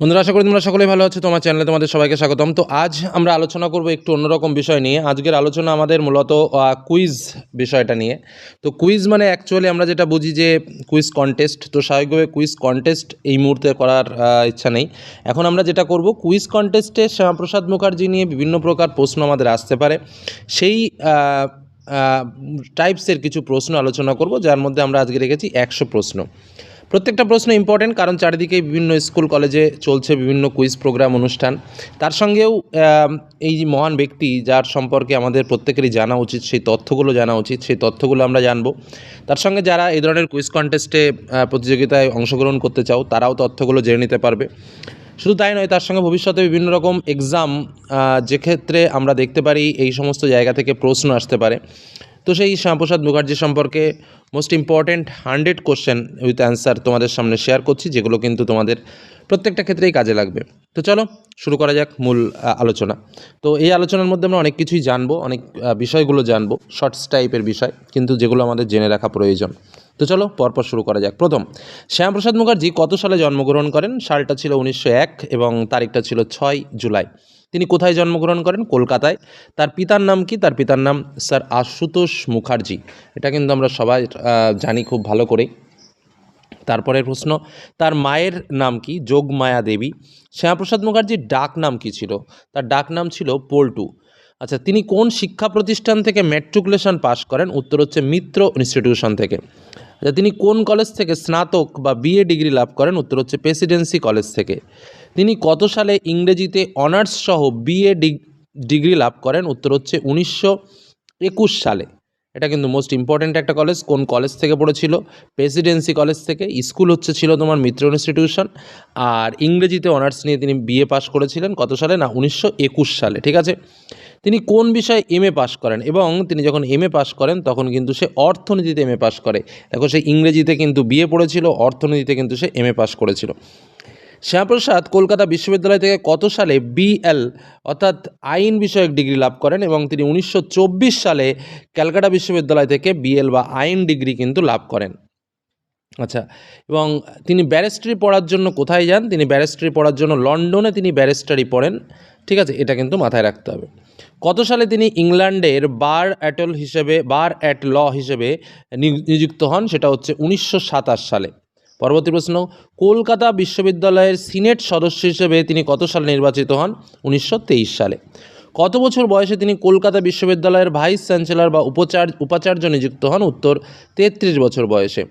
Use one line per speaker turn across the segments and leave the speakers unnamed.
বন্ধুরা, আশা করি তোমরা সকলেই ভালো আছো। তোমার চ্যানেলে তোমাদের সবাইকে স্বাগতম। তো আজ আমরা আলোচনা করব একটু অন্যরকম বিষয় নিয়ে। আজকের আলোচনা আমাদের মূলত কুইজ বিষয়টা নিয়ে। তো কুইজ মানে অ্যাকচুয়ালি আমরা যেটা বুঝি যে কুইজ কন্টেস্ট। তো স্বাভাবিকভাবে কুইজ কন্টেস্ট এই মুহূর্তে করার ইচ্ছা নেই। এখন আমরা যেটা করব, কুইজ কন্টেস্টে শ্যামাপ্রসাদ মুখার্জি নিয়ে বিভিন্ন প্রকার প্রশ্ন আমাদের আসতে পারে। সেই টাইপসের কিছু প্রশ্ন আলোচনা করব, যার মধ্যে আমরা আজকে রেখেছি 100 প্রশ্ন। প্রত্যেকটা প্রশ্ন ইম্পর্টেন্ট, কারণ চারিদিকে বিভিন্ন স্কুল কলেজে চলছে বিভিন্ন কুইজ প্রোগ্রাম অনুষ্ঠান। তার সঙ্গেও এই যে মহান ব্যক্তি যার সম্পর্কে আমাদের প্রত্যেকেরই জানা উচিত, সেই তথ্যগুলো জানা উচিত, সেই তথ্যগুলো আমরা জানব। তার সঙ্গে যারা এই ধরনের কুইজ কন্টেস্টে প্রতিযোগিতায় অংশগ্রহণ করতে চাও, তারাও তথ্যগুলো জেনে নিতে পারবে। শুধু তাই নয়, তার সঙ্গে ভবিষ্যতে বিভিন্ন রকম এক্সাম, যেক্ষেত্রে আমরা দেখতে পারি এই সমস্ত জায়গা থেকে প্রশ্ন আসতে পারে। তো সেই শ্যামাপ্রসাদ মুখার্জি সম্পর্কে most important 100 question with answer তোমাদের সামনে শেয়ার করছি, যেগুলো কিন্তু তোমাদের প্রত্যেকটা ক্ষেত্রেই কাজে লাগবে। তো চলো শুরু করা যাক মূল আলোচনা। তো এই আলোচনার মধ্যে আমরা অনেক কিছুই জানবো, অনেক বিষয়গুলো জানবো, শর্টস টাইপের বিষয়, কিন্তু যেগুলো আমাদের জেনে রাখা প্রয়োজন। তো চলো পরপর শুরু করা যাক। প্রথম, শ্যামাপ্রসাদ মুখার্জি কত সালে জন্মগ্রহণ করেন? সালটা ছিল 1901 এবং তারিখটা ছিল 6 জুলাই। তিনি কোথায় জন্মগ্রহণ করেন? কলকাতায়। তার পিতার নাম কি? তার পিতার নাম স্যার আশুতোষ মুখার্জি। এটা কিন্তু আমরা সবাই জানি খুব ভালো করে। তারপরের প্রশ্ন, তার মায়ের নাম কি? যোগমায়া দেবী। শ্যামাপ্রসাদ মুখার্জির ডাক নাম কি ছিল? তার ডাক নাম ছিল পল্টু। আচ্ছা, তিনি কোন শিক্ষা প্রতিষ্ঠান থেকে ম্যাট্রিকুলেশন পাশ করেন? উত্তর হচ্ছে মিত্র ইনস্টিটিউশন থেকে। আচ্ছা, তিনি কোন কলেজ থেকে স্নাতক বা বিএ ডিগ্রি লাভ করেন? উত্তর হচ্ছে প্রেসিডেন্সি কলেজ থেকে। তিনি কত সালে ইংরেজিতে অনার্স সহ বিএ ডিগ্রি লাভ করেন? উত্তর হচ্ছে 1921 সালে। এটা কিন্তু মোস্ট ইম্পর্ট্যান্ট একটা কলেজ। কোন কলেজ থেকে পড়েছিল? প্রেসিডেন্সি কলেজ থেকে। স্কুল হচ্ছে ছিল তোমার মিত্র ইনস্টিটিউশন। আর ইংরেজিতে অনার্স নিয়ে তিনি বিএ পাশ করেছিলেন কত সালে? না, 1921 সালে। ঠিক আছে। তিনি কোন বিষয়ে এমএ পাশ করেন? এবং তিনি যখন এমএ পাশ করেন তখন কিন্তু সে অর্থনীতিতে এমএ পাশ করে। দেখো, সে ইংরেজিতে কিন্তু বিএ পড়েছিল, অর্থনীতিতে কিন্তু সে এমএ পাশ করেছিল। শ্যামাপ্রসাদ কলকাতা বিশ্ববিদ্যালয় থেকে কত সালে বিএল অর্থাৎ আইন বিষয়ক ডিগ্রি লাভ করেন? এবং তিনি 1924 সালে ক্যালকাটা বিশ্ববিদ্যালয় থেকে বিএল বা আইন ডিগ্রি কিন্তু লাভ করেন। আচ্ছা, এবং তিনি ব্যারিস্টারি পড়ার জন্য কোথায় যান? তিনি ব্যারিস্টারি পড়ার জন্য লন্ডনে তিনি ব্যারিস্টারি পড়েন। ঠিক আছে, এটা কিন্তু মাথায় রাখতে হবে। কত সালে তিনি ইংল্যান্ডের বার অ্যাট ল হিসেবে নিযুক্ত হন? সেটা হচ্ছে 1927 সালে। পরবর্তী প্রশ্ন, কলকাতা বিশ্ববিদ্যালয়ের সিনেট সদস্য হিসেবে তিনি কত সালে নির্বাচিত হন? 1923 সালে। কত বছর বয়সে তিনি কলকাতা বিশ্ববিদ্যালয়ের ভাইস চ্যান্সেলর বা উপাচার্য নিযুক্ত হন? উত্তর 33 বছর বয়সে।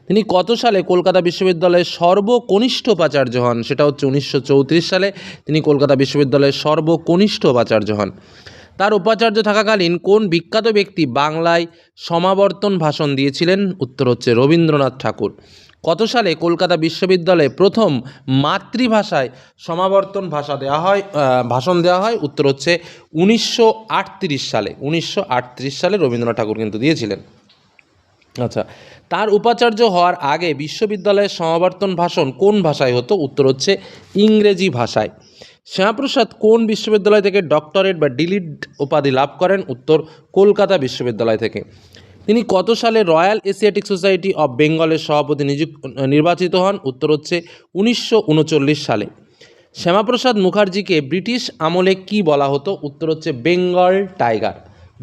তিনি কত সালে কলকাতা বিশ্ববিদ্যালয়ের সর্বকনিষ্ঠ উপাচার্য হন? সেটা হচ্ছে 1934 সালে তিনি কলকাতা বিশ্ববিদ্যালয়ের সর্বকনিষ্ঠ উপাচার্য হন। তার উপাচার্য থাকাকালীন কোন বিখ্যাত ব্যক্তি বাংলায় সমাবর্তন ভাষণ দিয়েছিলেন? উত্তর হচ্ছে রবীন্দ্রনাথ ঠাকুর। কত সালে কলকাতা বিশ্ববিদ্যালয়ে প্রথম মাতৃভাষায় সমাবর্তন ভাষণ দেওয়া হয়? উত্তর হচ্ছে 1938 সালে। 1938 সালে রবীন্দ্রনাথ ঠাকুর কিন্তু দিয়েছিলেন। আচ্ছা, তার উপাচার্য হওয়ার আগে বিশ্ববিদ্যালয়ের সমাবর্তন ভাষণ কোন ভাষায় হতো? উত্তর হচ্ছে ইংরেজি ভাষায়। শ্যামাপ্রসাদ কোন বিশ্ববিদ্যালয় থেকে ডক্টরেট বা ডিলিট উপাধি লাভ করেন? উত্তর কলকাতা বিশ্ববিদ্যালয় থেকে। তিনি কত সালে রয়্যাল এশিয়াটিক সোসাইটি অব বেঙ্গলের সভাপতি নির্বাচিত হন? উত্তর হচ্ছে 1939 সালে। শ্যামাপ্রসাদ মুখার্জিকে ব্রিটিশ আমলে কি বলা হতো? উত্তর হচ্ছে বেঙ্গল টাইগার।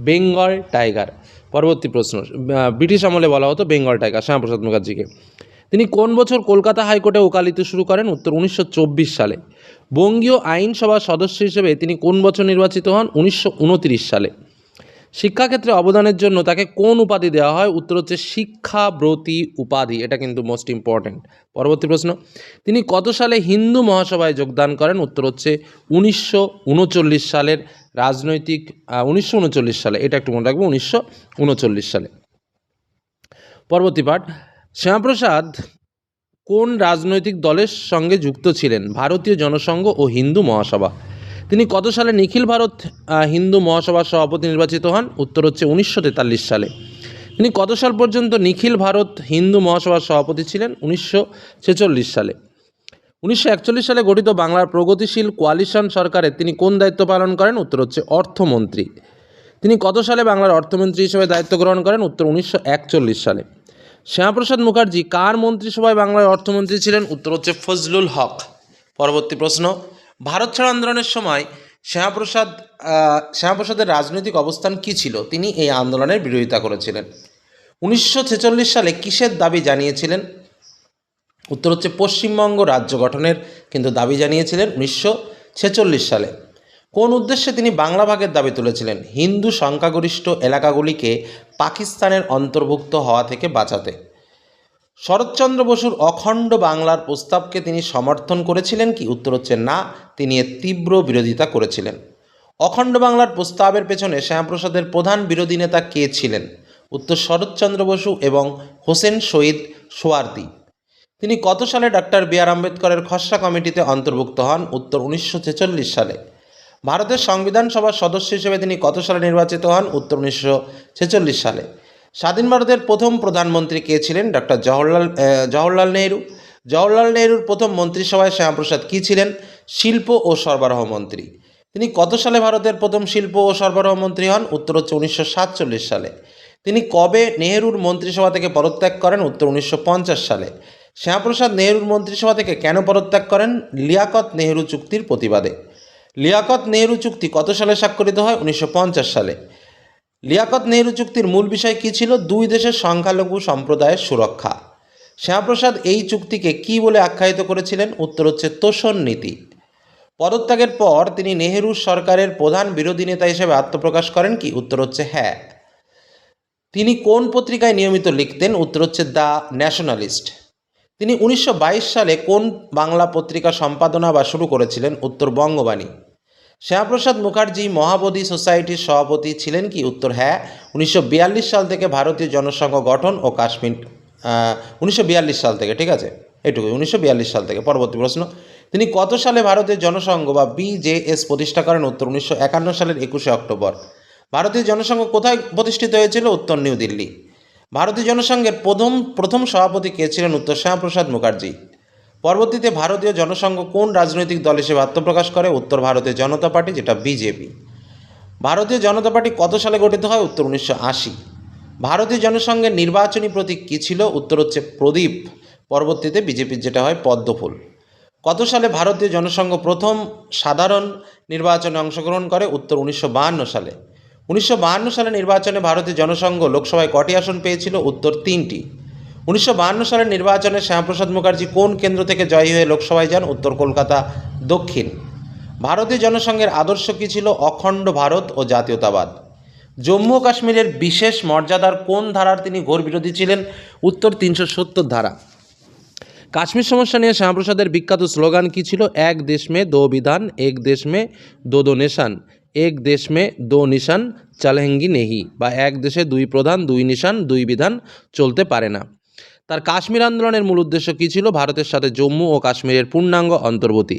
বেঙ্গল টাইগার। পরবর্তী প্রশ্ন, ব্রিটিশ আমলে বলা হতো বেঙ্গল টাইগার শ্যামাপ্রসাদ মুখার্জিকে। তিনি কোন বছর কলকাতা হাইকোর্টে ওকালতি শুরু করেন? উত্তর 1924 সালে। বঙ্গীয় আইনসভার সদস্য হিসেবে তিনি কোন বছর নির্বাচিত হন? 1929 সালে। শিক্ষাক্ষেত্রে অবদানের জন্য তাকে কোন উপাধি দেওয়া হয়? উত্তর হচ্ছে শিক্ষাব্রতী উপাধি। এটা কিন্তু মোস্ট ইম্পর্ট্যান্ট। পরবর্তী প্রশ্ন, তিনি কত সালে হিন্দু মহাসভায় যোগদান করেন? উত্তর হচ্ছে 1939 সালের। 1939 সালে, এটা একটু মনে রাখবো, 1939 সালে। পরবর্তী পাঠ, শ্যামাপ্রসাদ কোন রাজনৈতিক দলের সঙ্গে যুক্ত ছিলেন? ভারতীয় জনসংঘ ও হিন্দু মহাসভা। তিনি কত সালে নিখিল ভারত হিন্দু মহাসভার সভাপতি নির্বাচিত হন? উত্তর হচ্ছে 1943 সালে। তিনি কত সাল পর্যন্ত নিখিল ভারত হিন্দু মহাসভার সভাপতি ছিলেন? 1946 সালে। 1941 সালে গঠিত বাংলার প্রগতিশীল কোয়ালিশন সরকারের তিনি কোন দায়িত্ব পালন করেন? উত্তর হচ্ছে অর্থমন্ত্রী। তিনি কত সালে বাংলার অর্থমন্ত্রী হিসেবে দায়িত্ব গ্রহণ করেন? উত্তর 1941 সালে। শ্যামাপ্রসাদ মুখার্জি কার মন্ত্রিসভায় বাংলার অর্থমন্ত্রী ছিলেন? উত্তর হচ্ছে ফজলুল হক। পরবর্তী প্রশ্ন, ভারত ছাড়ো আন্দোলনের সময় শ্যামাপ্রসাদের রাজনৈতিক অবস্থান কী ছিল? তিনি এই আন্দোলনের বিরোধিতা করেছিলেন। 1946 সালে কিসের দাবি জানিয়েছিলেন? উত্তর হচ্ছে পশ্চিমবঙ্গ রাজ্য গঠনের কিন্তু দাবি জানিয়েছিলেন 1946 সালে। কোন উদ্দেশ্যে তিনি বাংলা ভাগের দাবি তুলেছিলেন? হিন্দু সংখ্যাগরিষ্ঠ এলাকাগুলিকে পাকিস্তানের অন্তর্ভুক্ত হওয়া থেকে বাঁচাতে। শরৎচন্দ্র বসুর অখণ্ড বাংলার প্রস্তাবকে তিনি সমর্থন করেছিলেন কি? উত্তর হচ্ছে না, তিনি এর তীব্র বিরোধিতা করেছিলেন। অখণ্ড বাংলার প্রস্তাবের পেছনে শ্যামাপ্রসাদের প্রধান বিরোধী নেতা কে ছিলেন? উত্তর শরৎচন্দ্র বসু এবং হোসেন শহীদ সোয়ার্দী। তিনি কত সালে ডক্টর বি আর আম্বেদকরের খসড়া কমিটিতে অন্তর্ভুক্ত হন? উত্তর 1946 সালে। ভারতের সংবিধান সভার সদস্য হিসেবে তিনি কত সালে নির্বাচিত হন? উত্তর 1946 সালে। স্বাধীন ভারতের প্রথম প্রধানমন্ত্রী কে ছিলেন? ডক্টর জওহরলাল নেহরু। জওহরলাল নেহরুর প্রথম মন্ত্রিসভায় শ্যামাপ্রসাদ কী ছিলেন? শিল্প ও সরবরাহ মন্ত্রী। তিনি কত সালে ভারতের প্রথম শিল্প ও সরবরাহ মন্ত্রী হন? উত্তর হচ্ছে 1947 সালে। তিনি কবে নেহরুর মন্ত্রিসভা থেকে পদত্যাগ করেন? উত্তর 1950 সালে। শ্যামাপ্রসাদ নেহরুর মন্ত্রিসভা থেকে কেন পদত্যাগ করেন? লিয়াকত নেহরু চুক্তির প্রতিবাদে। লিয়াকত নেহরু চুক্তি কত সালে স্বাক্ষরিত হয়? 1950 সালে। লিয়াকত নেহরু চুক্তির মূল বিষয় কী ছিল? দুই দেশের সংখ্যালঘু সম্প্রদায়ের সুরক্ষা। শ্যামাপ্রসাদ এই চুক্তিকে কী বলে আখ্যায়িত করেছিলেন? উত্তর হচ্ছে তোষণ নীতি। পদত্যাগের পর তিনি নেহরু সরকারের প্রধান বিরোধী নেতা হিসেবে আত্মপ্রকাশ করেন কি? উত্তর হচ্ছে হ্যাঁ। তিনি কোন পত্রিকায় নিয়মিত লিখতেন? উত্তর হচ্ছে দ্য ন্যাশনালিস্ট। তিনি 1922 সালে কোন বাংলা পত্রিকা সম্পাদনা বা শুরু করেছিলেন? উত্তর বঙ্গবাণী। শ্যামাপ্রসাদ মুখার্জি মহাবোধি সোসাইটির সভাপতি ছিলেন কি? উত্তর হ্যাঁ। 1942 সাল থেকে ভারতীয় জনসংঘ গঠন ও কাশ্মীর 1942 সাল থেকে, ঠিক আছে, এটুকুই, 1942 সাল থেকে। পরবর্তী প্রশ্ন, তিনি কত সালে ভারতীয় জনসংঘ বা বিজেএস প্রতিষ্ঠা করেন? উত্তর 1951 সালের 21 অক্টোবর। ভারতীয় জনসংঘ কোথায় প্রতিষ্ঠিত হয়েছিল? উত্তর নিউ দিল্লি। ভারতীয় জনসংঘের প্রথম সভাপতি কে ছিলেন? উত্তর শ্যামাপ্রসাদ মুখার্জি। পরবর্তীতে ভারতীয় জনসংঘ কোন রাজনৈতিক দল হিসেবে আত্মপ্রকাশ করে? উত্তর ভারতীয় জনতা পার্টি, যেটা বিজেপি। ভারতীয় জনতা পার্টি কত সালে গঠিত হয়? উত্তর 1980। ভারতীয় জনসংঘের নির্বাচনী প্রতীক কী ছিল? উত্তর হচ্ছে প্রদীপ। পরবর্তীতে বিজেপির যেটা হয় পদ্মফুল। কত সালে ভারতীয় জনসংঘ প্রথম সাধারণ নির্বাচনে অংশগ্রহণ করে? উত্তর 1952 সালে। 1952 সালে নির্বাচনে ভারতীয় জনসংঘ লোকসভায় কটি আসন পেয়েছিল? উত্তর 3টি। 1952 সালের নির্বাচনে শ্যামাপ্রসাদ মুখার্জি কোন কেন্দ্র থেকে জয়ী হয়ে লোকসভায় যান? উত্তর কলকাতা দক্ষিণ। ভারতীয় জনসংঘের আদর্শ কী ছিল? অখণ্ড ভারত ও জাতীয়তাবাদ। জম্মু ও কাশ্মীরের বিশেষ মর্যাদার কোন ধারার তিনি ঘোর বিরোধী ছিলেন? উত্তর 370 ধারা। কাশ্মীর সমস্যা নিয়ে শ্যামাপ্রসাদের বিখ্যাত স্লোগান কী ছিল? এক দেশ মে দো বিধান, এক দেশ মে দো নিশান, এক দেশ মে দো নিশান চলেঙ্গি নেহি, বা এক দেশে দুই প্রধান, দুই নিশান, দুই বিধান চলতে পারে না। তার কাশ্মীর আন্দোলনের মূল উদ্দেশ্য কী ছিল? ভারতের সাথে জম্মু ও কাশ্মীরের পূর্ণাঙ্গ অন্তর্ভুক্তি।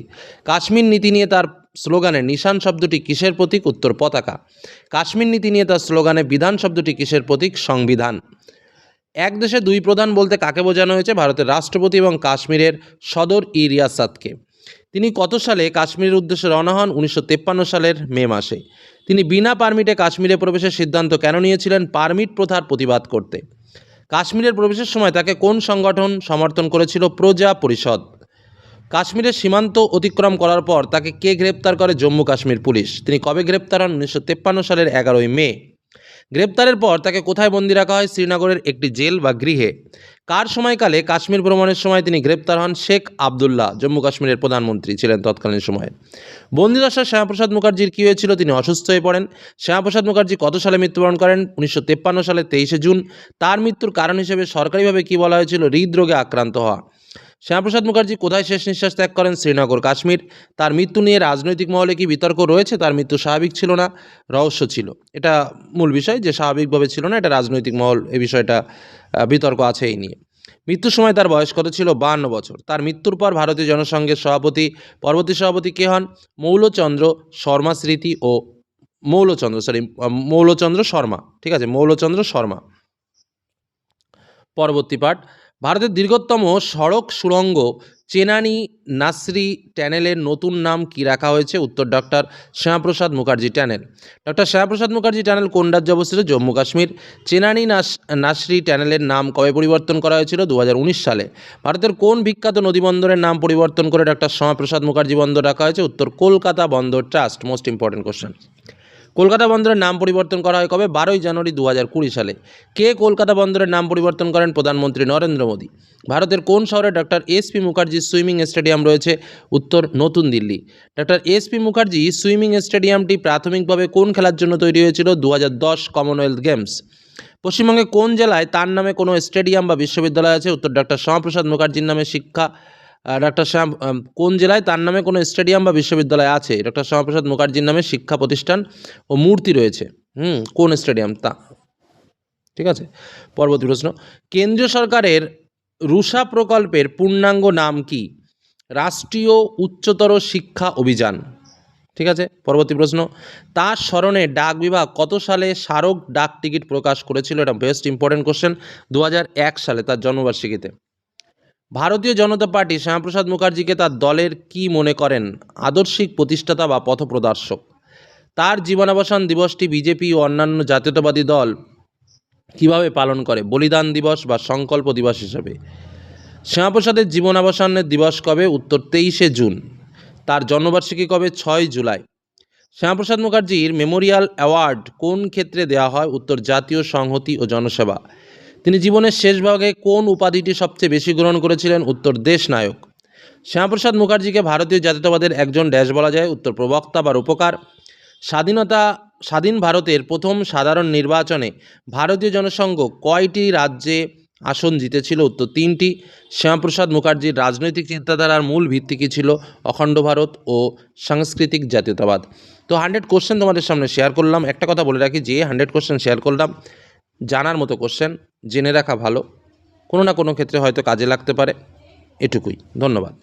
কাশ্মীর নীতি নিয়ে তার স্লোগানে নিশান শব্দটি কিসের প্রতীক? উত্তর পতাকা। কাশ্মীর নীতি নিয়ে তার স্লোগানে বিধান শব্দটি কিসের প্রতীক? সংবিধান। এক দেশে দুই প্রধান বলতে কাকে বোঝানো হয়েছে? ভারতের রাষ্ট্রপতি এবং কাশ্মীরের সদর ই রিয়াসাতকে। তিনি কত সালে কাশ্মীরের উদ্দেশ্যে রওনা হন? 1953 সালের মে মাসে। তিনি বিনা পারমিটে কাশ্মীরে প্রবেশের সিদ্ধান্ত কেন নিয়েছিলেন? পারমিট প্রথার প্রতিবাদ করতে। কাশ্মীরের প্রবেশের সময় তাকে কোন সংগঠন সমর্থন করেছিল? প্রজা পরিষদ। কাশ্মীরের সীমান্ত অতিক্রম করার পর তাকে কে গ্রেপ্তার করে? জম্মু কাশ্মীর পুলিশ। তিনি কবে গ্রেপ্তার হন? 1953 সালের 11 মে। গ্রেপ্তারের পর তাকে কোথায় বন্দী রাখা হয়? শ্রীনগরের একটি জেল বা গৃহে। কার সময়কালে কাশ্মীর ভ্রমণের সময় তিনি গ্রেপ্তার হন? শেখ আবদুল্লাহ, জম্মু কাশ্মীরের প্রধানমন্ত্রী ছিলেন তৎকালীন সময়ে। বন্দিদশায় শ্যামাপ্রসাদ মুখার্জির কী হয়েছিল? তিনি অসুস্থ হয়ে পড়েন। শ্যামাপ্রসাদ মুখার্জি কত সালে মৃত্যুবরণ করেন? 1953 সালের 23 জুন। তার মৃত্যুর কারণ হিসেবে সরকারিভাবে কী বলা হয়েছিল? হৃদরোগে আক্রান্ত হওয়া। শ্যামাপ্রসাদ মুখার্জি কোথায় শেষ নিঃশ্বাস ত্যাগ করেন? শ্রীনগর, কাশ্মীর। তার মৃত্যু নিয়ে রাজনৈতিক মহলে কি বিতর্ক রয়েছে? তার মৃত্যু স্বাভাবিক ছিল না, রহস্য ছিল। এটা মূল বিষয়, যে স্বাভাবিকভাবে ছিল না, এটা রাজনৈতিক মহল এই বিষয়টা বিতর্ক আছে এই নিয়ে। মৃত্যুর সময় তার বয়স কত ছিল? 52 বছর। তার মৃত্যুর পর ভারতীয় জনসংঘের পরবর্তী সভাপতি কে হন? মৌলচন্দ্র শর্মা স্মৃতি ও মৌলচন্দ্র শর্মা, ঠিক আছে, মৌলচন্দ্র শর্মা। পরবর্তী পাঠ, ভারতের দীর্ঘতম সড়ক সুড়ঙ্গ চেনানি নাসরি ট্যানেলের নতুন নাম কি রাখা হয়েছে? উত্তর doctor Shyamaprasad Mukherjee tunnel. Doctor Shyamaprasad Mukherjee tunnel কোন রাজ্যে অবস্থিত? জম্মু কাশ্মীর। চেনানি নাসরি ট্যানেলের নাম কবে পরিবর্তন করা হয়েছিল? 2019 সালে। ভারতের কোন বিখ্যাত নদীবন্দরের নাম পরিবর্তন করে ডক্টর শ্যামাপ্রসাদ মুখার্জি বন্দর রাখা হয়েছে? উত্তর কলকাতা বন্দর trust. Most important question. Kolkata বন্দরের নাম পরিবর্তন করা হয় কবে? 12ই জানুয়ারি 2020 সালে। কে কলকাতা বন্দরের নাম পরিবর্তন করেন? প্রধানমন্ত্রী নরেন্দ্র মোদী। ভারতের কোন শহরে doctor SP Mukherjee swimming stadium রয়েছে? উত্তর নতুন Delhi. Doctor SP Mukherjee swimming স্টেডিয়ামটি প্রাথমিকভাবে কোন খেলার জন্য তৈরি হয়েছিল? 2010 কমনওয়েলথ গেমস। পশ্চিমবঙ্গে কোন জেলায় তার নামে কোনো স্টেডিয়াম বা বিশ্ববিদ্যালয় আছে? উত্তর ডক্টর শ্যামাপ্রসাদ মুখার্জির নামে শিক্ষা কোন জেলায় তার নামে কোনো স্টেডিয়াম বা বিশ্ববিদ্যালয় আছে? ডক্টর শ্যামাপ্রসাদ মুখার্জির নামে শিক্ষা প্রতিষ্ঠান ও মূর্তি রয়েছে। কোন স্টেডিয়াম তা? ঠিক আছে। পরবর্তী প্রশ্ন, কেন্দ্রীয় সরকারের রুষা প্রকল্পের পূর্ণাঙ্গ নাম কি? রাষ্ট্রীয় উচ্চতর শিক্ষা অভিযান। ঠিক আছে। পরবর্তী প্রশ্ন, তার স্মরণে ডাক বিভাগ কত সালে স্মারক ডাক টিকিট প্রকাশ করেছিল? এটা বেস্ট ইম্পর্টেন্ট কোশ্চেন। 2001 সালে, তার জন্মবার্ষিকীতে। ভারতীয় জনতা পার্টি শ্যামাপ্রসাদ মুখার্জিকে তার দলের কি মনে করেন? আদর্শিক প্রতিষ্ঠাতা বা পথপ্রদর্শক। তার জীবনাবসান দিবসটি বিজেপি ও অন্যান্য জাতীয়তাবাদী দল কিভাবে পালন করে? বলিদান দিবস বা সংকল্প দিবস হিসাবে। শ্যামাপ্রসাদের জীবনাবসানের দিবস কবে? উত্তর 23শে জুন। তার জন্মবার্ষিকী কবে? 6 জুলাই। শ্যামাপ্রসাদ মুখার্জির মেমোরিয়াল অ্যাওয়ার্ড কোন ক্ষেত্রে দেওয়া হয়? উত্তর জাতীয় সংহতি ও জনসেবা। তিনি জীবনের শেষ ভাগে কোন উপাধিটি সবচেয়ে বেশি গ্রহণ করেছিলেন? উত্তর দেশ নায়ক। শ্যামাপ্রসাদ মুখার্জিকে ভারতীয় জাতীয়তাবাদের একজন ড্যাশ বলা যায়? উত্তর প্রবক্তা বা রূপকার। স্বাধীন ভারতের প্রথম সাধারণ নির্বাচনে ভারতীয় জনসংঘ কয়টি রাজ্যে আসন জিতেছিল? উত্তর 3টি। শ্যামাপ্রসাদ মুখার্জির রাজনৈতিক চিন্তাধারার মূল ভিত্তি কী ছিল? অখণ্ড ভারত ও সাংস্কৃতিক জাতীয়তাবাদ। তো 100 কোশ্চেন তোমাদের সামনে শেয়ার করলাম। একটা কথা বলে রাখি, যে 100 কোশ্চেন শেয়ার করলাম জানার মতো কোশ্চেন, জেনে রাখা ভালো, কোনো না কোনো ক্ষেত্রে হয়তো কাজে লাগতে পারে, এটুকুই। ধন্যবাদ।